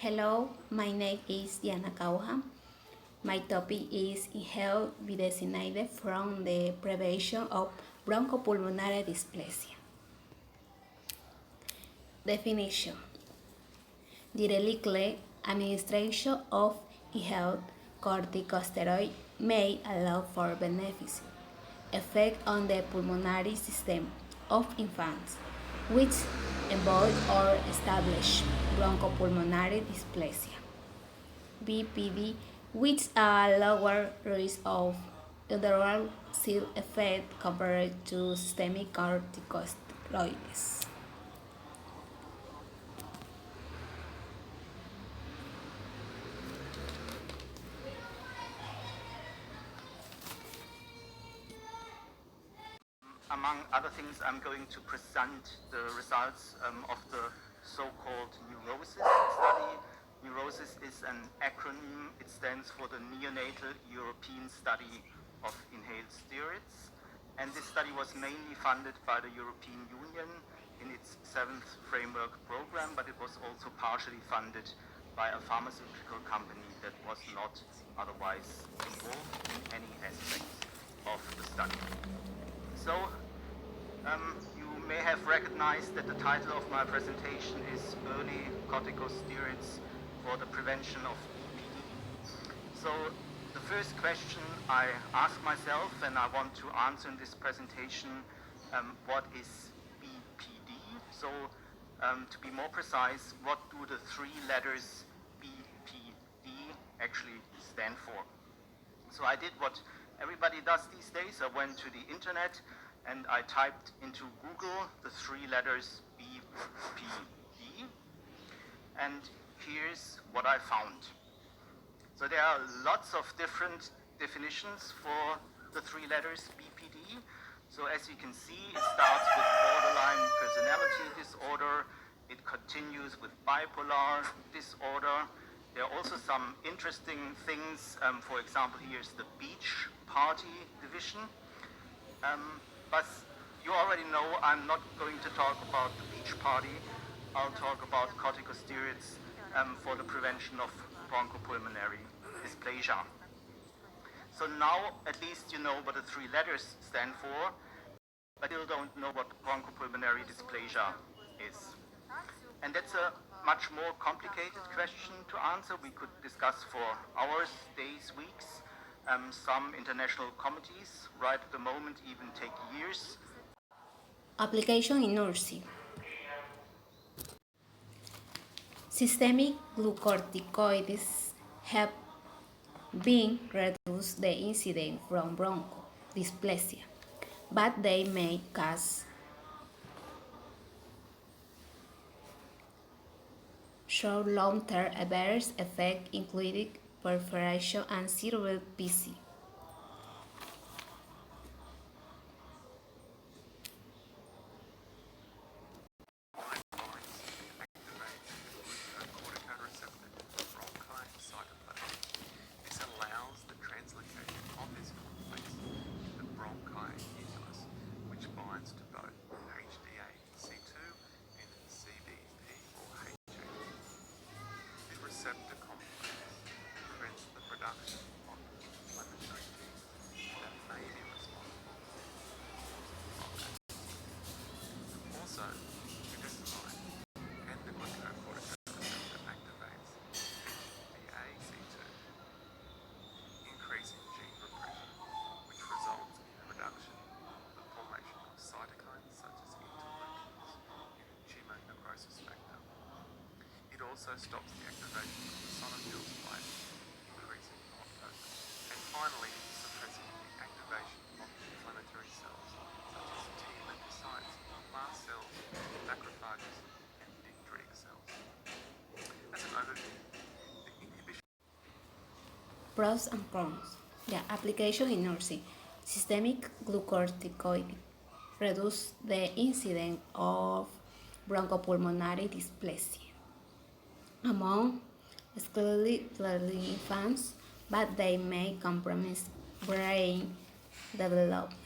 Hello, my name is Diana Cauja. My topic is inhaled budesonide from the prevention of bronchopulmonary dysplasia. Definition: directly administration of inhaled corticosteroid may allow for beneficial effect on the pulmonary system of infants, which avoid or establish bronchopulmonary dysplasia (BPD), which a lower risk of intraoral side effect compared to systemic corticosteroids. Among other things, I'm going to present the results of the so-called neurosis study. Neurosis is an acronym. It stands for the Neonatal European Study of Inhaled Steroids. And this study was mainly funded by the European Union in its 7th framework program, but it was also partially funded by a pharmaceutical company that was not otherwise involved in any aspect of the study. So, you may have recognized that the title of my presentation is Early Corticosteroids for the Prevention of BPD. So, the first question I ask myself and I want to answer in this presentation, what is BPD? So, to be more precise, what do the three letters BPD actually stand for? So I did what everybody does these days. I went to the internet and I typed into Google the three letters BPD, and here's what I found. So there are lots of different definitions for the three letters BPD. So as you can see, it starts with borderline personality disorder, it continues with bipolar disorder. There are also some interesting things. For example, here's the beach party division. But you already know I'm not going to talk about the beach party. I'll talk about corticosteroids for the prevention of bronchopulmonary dysplasia. So now at least you know what the three letters stand for, but still don't know what bronchopulmonary dysplasia is. And that's a much more complicated question to answer. We could discuss for hours, days, weeks. Some international committees right at the moment even take years. Application in nursing. Systemic glucocorticoids have been reduced the incidence from broncho dysplasia, but they may cause short long-term adverse effects including perforation and cerebral palsy. Receptor complex prevents the production of inflammatory genes that may be responsible for bronchitis. Also, budesonide and the glucocorticoid receptor activates HDA-C2, increasing gene repression, which results in production of the formation of cytokines such as interleukins and tumor necrosis factor. It also stops the activation of the sonophil spike, increasing apoptosis, and finally suppressing the activation of inflammatory cells such as T lymphocytes, mast cells, macrophages, and dendritic cells. As an overview, the inhibition. Pros and cons. The application in nursing. Systemic glucocorticoids reduce the incidence of bronchopulmonary dysplasia among exclusively infants, but they may compromise brain development.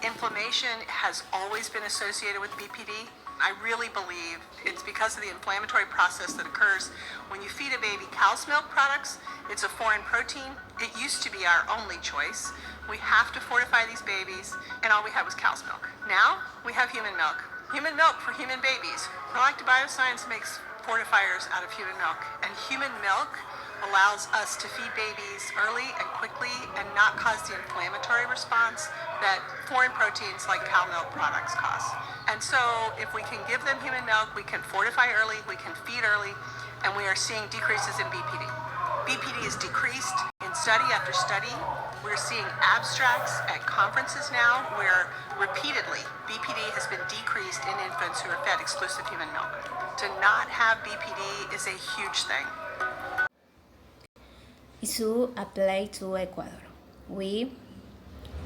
Inflammation has always been associated with BPD. I really believe it's because of the inflammatory process that occurs when you feed a baby cow's milk products. It's a foreign protein. It used to be our only choice. We have to fortify these babies, and all we had was cow's milk. Now we have human milk. Human milk for human babies. Galactic Bioscience makes fortifiers out of human milk, and human milk allows us to feed babies early and quickly and not cause the inflammatory response that foreign proteins like cow milk products cause. And so if we can give them human milk, we can fortify early, we can feed early, and we are seeing decreases in BPD. BPD is decreased in study after study. We're seeing abstracts at conferences now where repeatedly BPD has been decreased in infants who are fed exclusive human milk. To not have BPD is a huge thing. Issue applied to Ecuador. We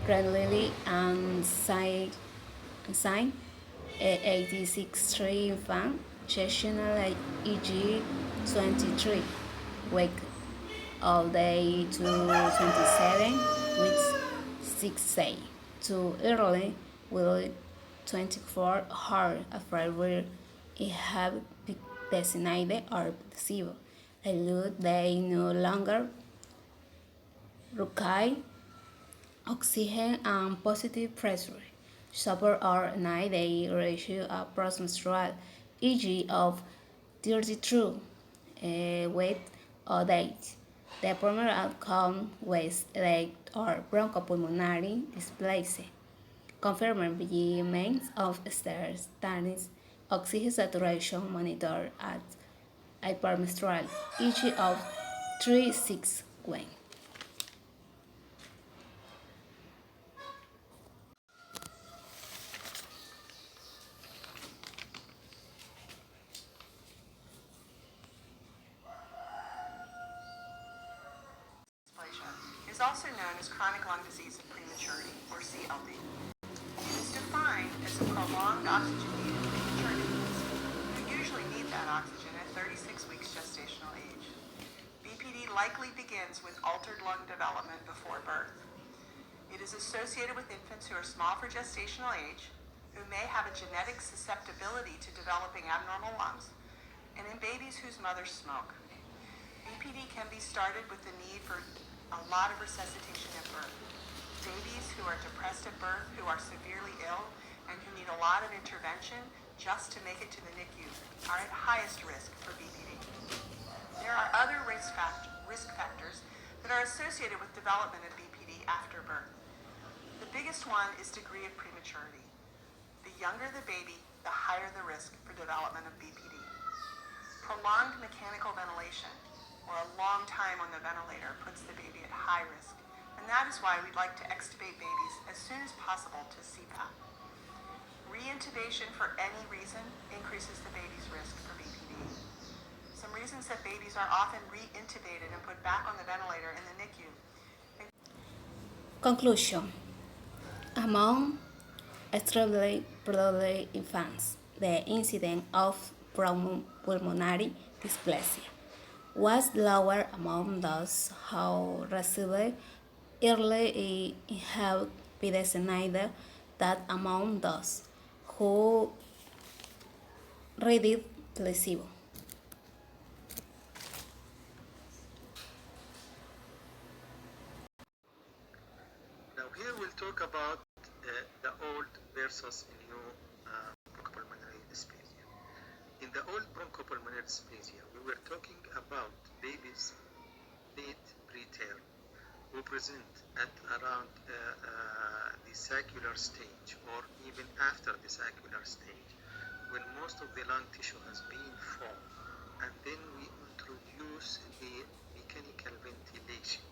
regularly assign 86 infant gestational age 23 week all day to 27 weeks 6 day to early will 24 hours after we have designated or placebo. They no longer require oxygen and positive pressure support or 9-day ratio of postmenstrual EG of 32 weight or date. The primary outcome was leg or bronchopulmonary dysplasia, confirmed by means of standard oxygen saturation monitor at hypermenstrual EG of 361. Dysplasia is also known as chronic lung disease of prematurity, or CLD. It is defined as a prolonged oxygen-needed prematurity. You usually need that oxygen at 36 weeks gestational age. BPD likely begins with altered lung development before birth. It is associated with infants who are small for gestational age, who may have a genetic susceptibility to developing abnormal lungs, and in babies whose mothers smoke. BPD can be started with the need for a lot of resuscitation at birth. Babies who are depressed at birth, who are severely ill, and who need a lot of intervention just to make it to the NICU are at highest risk for BPD. There are other risk factors that are associated with development of BPD after birth. The biggest one is degree of prematurity. The younger the baby, the higher the risk for development of BPD. Prolonged mechanical ventilation, or a long time on the ventilator, puts the baby at high risk, and that is why we'd like to extubate babies as soon as possible to CPAP. Reintubation for any reason increases the baby's risk for BPD. Some reasons that babies are often reintubated and put back on the ventilator in the NICU. Conclusion. Among extremely elderly infants, the incidence of bronchopulmonary dysplasia was lower among those who received early inhaled budesonide than among those who received placebo. Now here we'll talk about the old versus new bronchopulmonary dysplasia. In the old bronchopulmonary dysplasia, we were talking about babies late preterm who present at around the saccular stage or even after the saccular stage when most of the lung tissue has been formed, and then we introduce the mechanical ventilation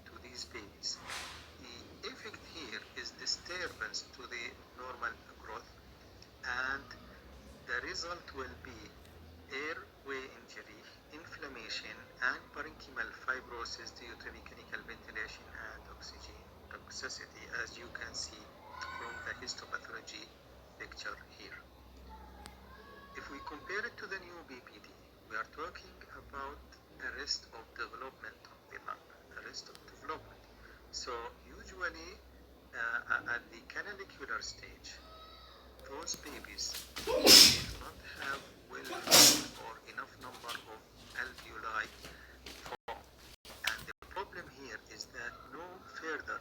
to these babies. The effect here is disturbance to the normal growth, and the result will be airway injury, inflammation, and parenchymal fibrosis due to mechanical ventilation and oxygen toxicity, as you can see from the histopathology picture here. If we compare it to the new BPD, we are talking about arrest of development of the lung, arrest of development. So usually at the canalicular stage, those babies do not have well-formed or enough number of alveoli formed. And the problem here is that no further